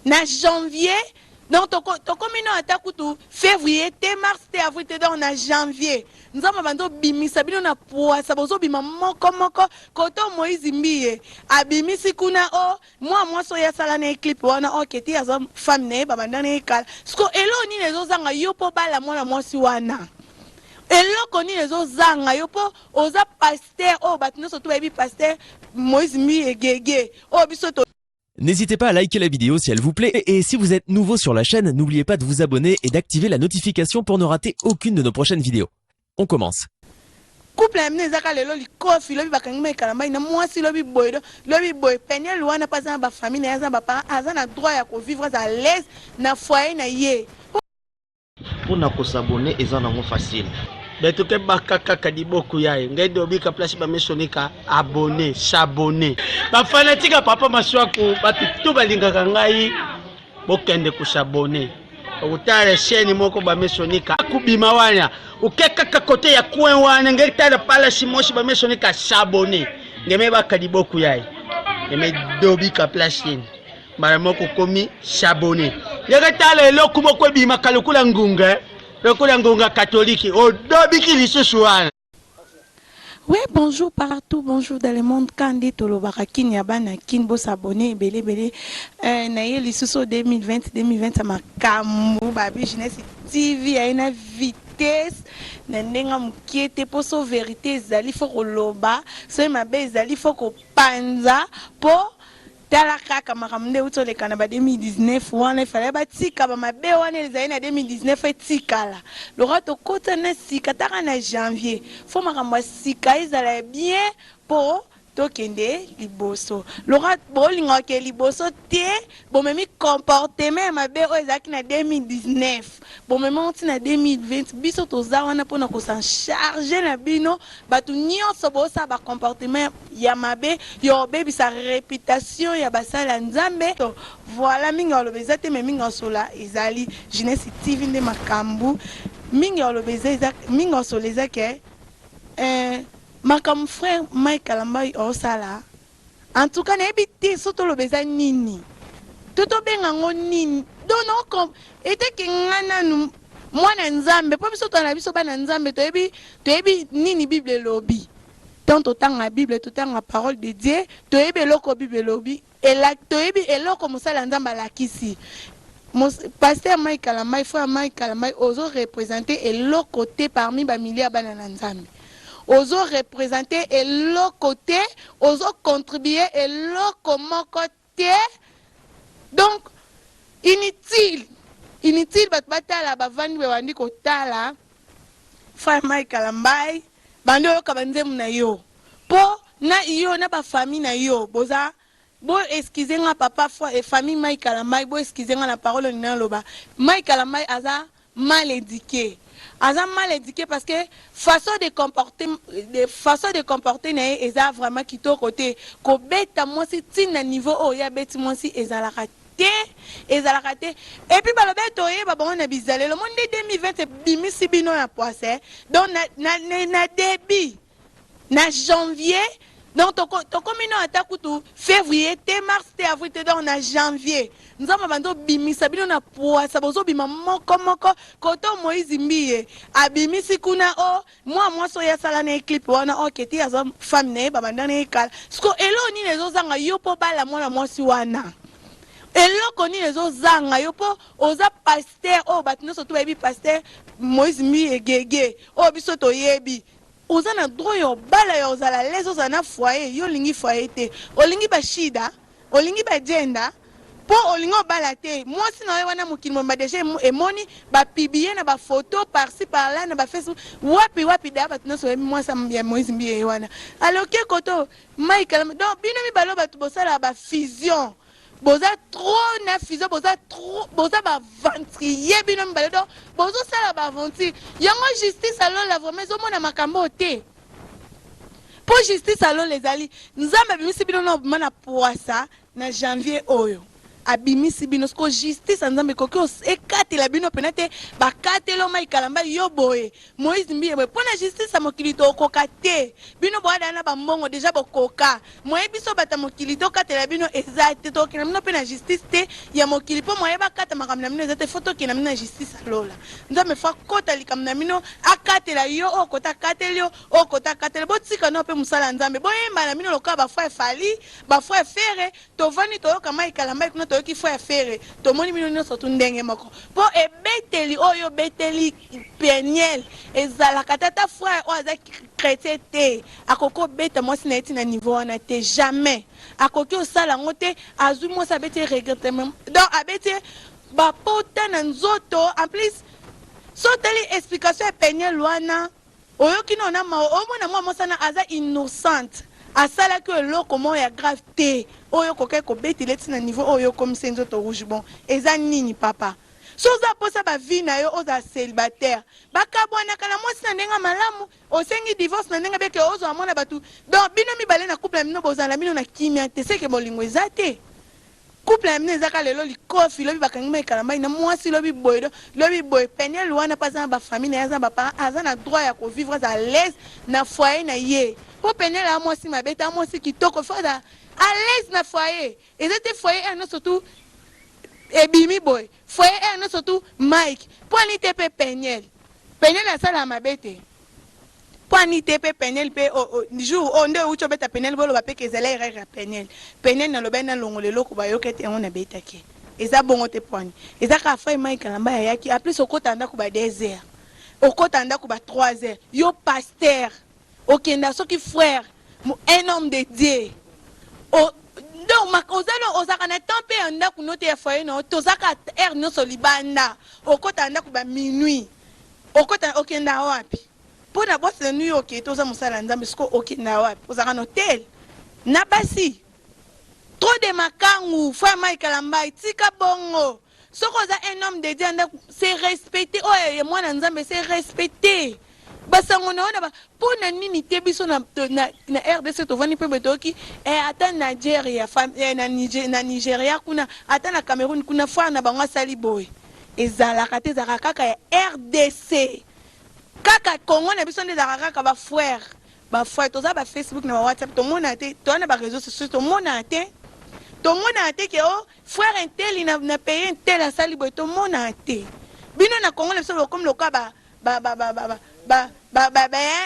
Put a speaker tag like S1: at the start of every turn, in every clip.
S1: na janvier. Donc, comme nous attaquons février, mars, avril, donc en janvier. Nous avons abandonné bimi, sabino na poa, sabozo bima moko, koto Moïse Mbiye. Abimi si kuna o, moi soya salane clip wana o keti azo femme ne babandane kal. Sko elo ni lezo zanga yopo bala mwana mwasi wana. Elo koni lezo zanga yopo oza pasteur o batino soto baby pasteur Moïse Mbiye gege. O bisoto.
S2: N'hésitez pas à liker la vidéo si elle vous plaît et si vous êtes nouveau sur la chaîne, n'oubliez pas de vous abonner et d'activer la notification pour ne rater aucune de nos prochaines vidéos. On commence.
S1: Couple amne zaka lelo likofi lobi bakangima kalamba ina mwasi lobi boy penye luana pas na ba famille na ba parents azana droit ya ko vivre à l'aise na foyer na ye.
S3: Pour na ko s'abonner ezana mo facile.
S4: Beto ke bakaka kadiboku yae ngende obika place ba mesonika abonner s'abonner ba fanatique papa maswako batu to balingaka ngai bokende ku s'abonner utare chaîne moko ba mesonika kubima wana ukeka kote ya kwen wana ngeli tala pala simoshi ba mesonika s'abonner ngeme ba kadiboku yae ngeme dobika place yin mara moko komi s'abonner yaka tala eloko moko bima kalukula ngunga catholique.
S1: Oui, bonjour partout, bonjour dans le monde. Kandi Tolobaka Kinyabana Kinbo s'abonner, belé. Naye l'issue 2020 ça m'a camou, babi jeunesse TV à une vitesse. Nenga mkiete poso vérité zali faut loba, so ma be zali faut ko panza po tala kaka makamde utoleka na ba 2019 wana fallait ba tika ba mabe wana les na 2019 etikala lora to kota na sika taka na janvier faut makamwa sika izala bien po tokende liboso lora bolinga ke liboso te bomemi comportement mabe o ezaki na 2019 bomemi onti na 2020 biso toza wana pona ko s'en charger na bino batu nyonso bosa ba comportement ya mabe yo bebi sa réputation ya basala nzambe to voilà minga lobeza te me minga sola ezali jeunesse TV nde makambu minga lobeza ezak minga soleza ke Makam frère Mike Kalambai osala. En tout cas, n'habite soto lo beza nini. Toto benga ngo nini. Dono kom ete kingana nu mwana nzambe. Po biso to na biso bana nzambe to ebi nini Bible lobi. Tant autant la Bible tout temps la parole de Dieu, to ebi loko Bible lobi et la to ebi eloko musala nzamba la kisi. Pasteur Mike Kalambai, frère Mike Kalambai ozo représenter et l'autre côté parmi ba milliers bana nzambe. Ozo représenter et l'autre côté, ozo contribuer et l'autre côté. Donc, inutile, batala, bavani, bavani, kotala, frère Mike Kalambai, bando yo kabanze muna yo. Po, na yo, na ba famille na yo, boza, bo excusez nga papa, et famille Mike Kalambai, bo excusez nga la parole na loba. Mike Kalambai, aza mal éduqué. Azam mal éduqué parce que façon de comporter n'est eza vraiment qui to côté ko beta moi si tina niveau o ya beti moi si ezala raté et puis ba le beto ye ba bon na bizale le monde 2020 bimi si bino na poisson donc na début na janvier. Donc, comme nous attaquons février, mars, avril, donc en janvier. Nous avons abandonné bimi, sabino na poa, sabozo bima moko, koto Moïse Mbiye. Abimi si kuna o, moi soya salane clip wana o keti azo femme ne babandane kal. Sko elo ni lezo zanga yopo bala mwana mwasi wana. Elo koni lezo zanga yopo oza pasteur o batino soto baby pasteur Moïse Mbiye gege. O biso to yebi. Ozana droit yo bala yo zala lezo zana foyer yo lingi foyer te olingi ba shida olingi ba jenda po olingo bala te moi sino wana mukini mo déjà emoni ba publier na ba photo par-ci par-là na ba Facebook wapi da ba tino so moi ça mbia Moïse Mbiye wana alors que koto Michael donc bino mi balo ba tubosala ba fusion boza trop na fusion boza ba ventrier bino mi balo donc bozo sala ba ventrier yango justice alors la vraiment zo mona makambo te pour justice alors les ali nzambe bimisi bino na mana poisa na janvier oyo abimisi bino sko justice nzambe koki ekatela bino pena te bakatelo mai kalamba yo boye Moïse Mbiye boye pona justice mokili to okoka te bino boada na bambongo deja bokoka moye biso bata mokili to katela bino ezate to kina bino pena justice te ya mokili po moye bakata makambo na bino ezate foto kina bino justice alola nzambe fa kota likambo na bino akatela yo okota katelo okota katelo botika no pe musala nzambe boyemba na bino loka ba frère fali ba frère fere to vani to yoka mai kalamba kuna to yoki frère fere to moni bino nyonso tu ndenge moko po ebeteli oyo beteli peniel ezalaka tata frère oyo aza chrétien te akoko beta mwasi na eti na niveau wana te jamais akoki osala yango te azwi mwasi abeti regrette donc abeti bapota na nzoto en plus soteli explication ya peniel wana oyoki na ona omona mwa mosana aza innocente asalaki eloko moko ya grave te oyo kokai kobetela eti na niveau oyo okomisa nzoto rouge bon eza nini papa soza posa bavi na yo oza célibataire bakabwanaka na mwasi na ndenge malamu osengi divorce na ndenge beke ozwa mwana bato donc bino mibale na couple ya bino bozala bino na kimia te seke bolingo eza te couple ya bino ezaka lelo likofi lobi bakangi mai kalambai na mwasi lobi boye peniel wana mpa aza na bafamille na ye aza na baparent aza na droit ya kovivre aza à l'aise na foyer na ye mpo peniel ya mwasi mabe te mwasi kitoko fo aza à l'aise na foyer eza te foyer eno surtout ebimi boy foyer eno surtout Mike po ani te pe peniel asala mabe te po ani te pe peniel pe jour nde ucho beta peniel bolo ba pe ke ezala erreur ya peniel na loba na longo leloko ba yoka te on abeta ke eza bongo te po ani eza ka frère Mike kalamba ya yaki après okota ndako ba 2 heures okota ndako ba 3 heures yo pasteur okenda soki frère un homme de Dieu donc ozaka na temps mpe ya ndako no te ya foyer no tozaka aire nyonso libanda okota ndako ba minuit okota okenda wapi mpo na bosi nuit oke toza mosala nzambe siko okenda wapi ozaka na hotel na basi trop de makangu frère Mike Kalamba tika bongo soko oza un homme de Dieu ndako c'est respecté oyo mwana nzambe c'est respecté basango na wana pona nini te biso na RDC tovani pe betoki ata Nigeria na Nigeria kuna ata na Cameroun kuna frère na bango sali boy ezalaka te ezalaka kaka ya RDC kaka Congo na biso nde ezalaka kaka ba frère toza ba Facebook na ba WhatsApp tomona te tona ba réseaux sociaux tomona te ke frère intel na payer intel asali boy tomona te bino na Congo na biso comme le cas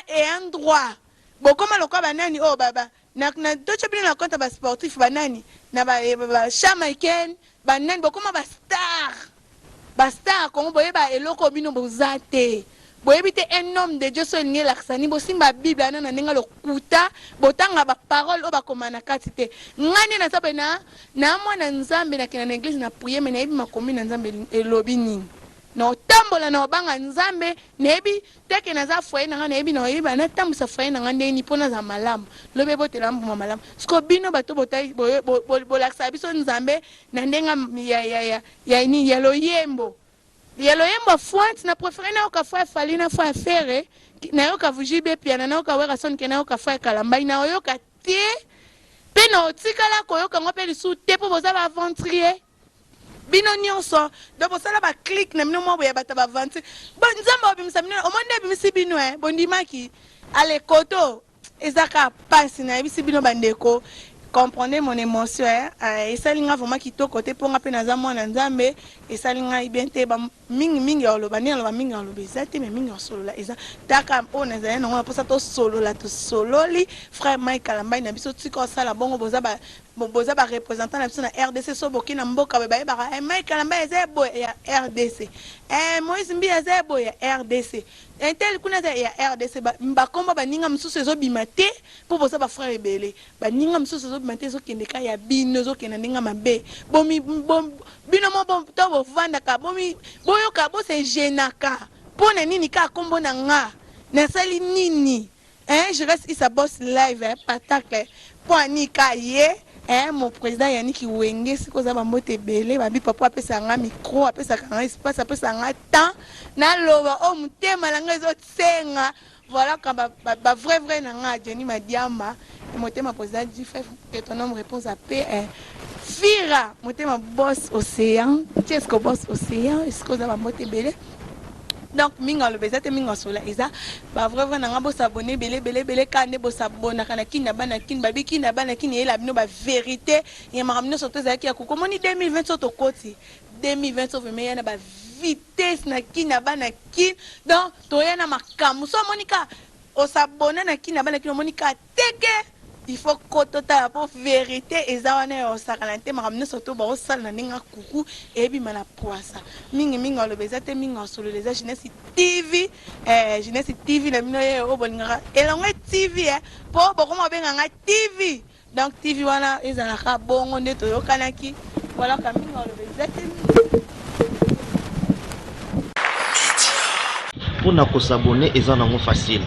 S1: un droit bokoma loka banani oh baba na tocho bino na compte ba sportif banani na ba Jamaican banani bokoma ba star Congo boyeba eloko bino bozate boyebi te un homme de Dieu so lingi laksani bosimba Bible ana ndinga lokuta botanga ba parole o bakoma na kati te ngani na sabe na mwana nzambe na kina na église na prier mais na yebi makomi na nzambe elobi nini na otambola na obanga nzambe nebi teke na za foyer na nebi na yebi na tambusa foyer na ndeni pona za malamu lobe botela mbuma malamu siko bino bato botai bolaksa biso nzambe na ndenga ya loyembo fuante na préféré na oka frère fali na frère fere na oka vujibe pia na oka wera son ke na oka frère kalambai na oyoka te pe na otikala koyoka ngope lisu te po boza ba aventurier bino nyonso donc bosala ba click na mino mwa boya bata ba aventure bon nzamba obimisa mino omonde bimisi bino bondimaki ale koto ezaka pasi na bisi bino bandeko comprenez mon émotion esalinga vraiment kitoko te ponga pe naza mwana nzambe esalinga bien te mingi oloba ni oloba mingi oloba ezate mais mingi solola eza taka on ezali nango posa to solola to sololi frère Mike Kalamba na biso tiko sala bongo boza ba représentant na biso na RDC so bokina mboka ba ba Mike Kalamba eza boy ya RDC Moïse Mbiye eza boy ya RDC intel kuna ya RDC ba komba baninga msusu ezobima te po boza ba frère ebele baninga msusu ezobima te ezokendeka ya bino ezokenda ninga mabe bino mo to bovanda ka boyoka bose jenaka pona nini ka kombo na nga nasali nini je reste isa boss live patacle poni ka ye mon président Yannick Wenge siko za bambote belé babi papa apesa nga micro apesa nga espace apesa nga temps na loba o mutema langa ezotsenga voilà quand ba vrai na nga Jenny Madiamba motema président dit frère que ton homme réponse à paix vira motema boss océan est-ce que boss océan est-ce que za ba moté belé donc minga le bezate minga sola eza ba vrai na nga bo s'abonner belé kane bo s'abonner kana kina bana kin babi kina bana kin yela bino ba vérité ya maramno surtout za ki akoko moni 2020 soto koti 2020 so veme yana ba vitesse na kina bana kin donc to yana makamu so monika o s'abonner na kina bana kin monika teke il faut kotota pour vérité ezawana o sakalante makamne surtout ba osala na ninga kuku ebi mana poisa mingi le bezate minga solo les jeunesse TV jeunesse TV na mino ye o bolinga elongwe TV po bokoma benga nga TV donc TV wana ezala ka bongo nde to yokanaki voilà ka minga le bezate
S3: pour na ko s'abonner ezana ngo facile